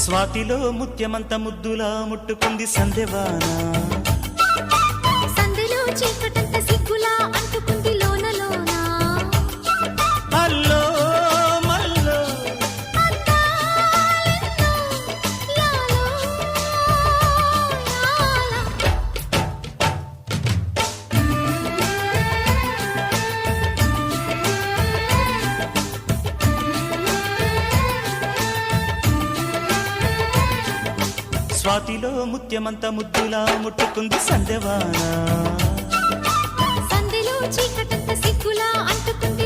స్వాతిలో ముత్యమంత ముద్దులా ముట్టుకుంది సందెవాన. సందెలో చీకటంత సిగ్గులా అంటుకుంది లోన లోన. అల్లో మల్లో అందాలెన్నో లాలో లాలా. స్వాతిలో ముత్యమంత ముద్దులా ముట్టుకుంది సందెవాన. సందెలో చీకటంత సిగ్గులా అంటుకుంది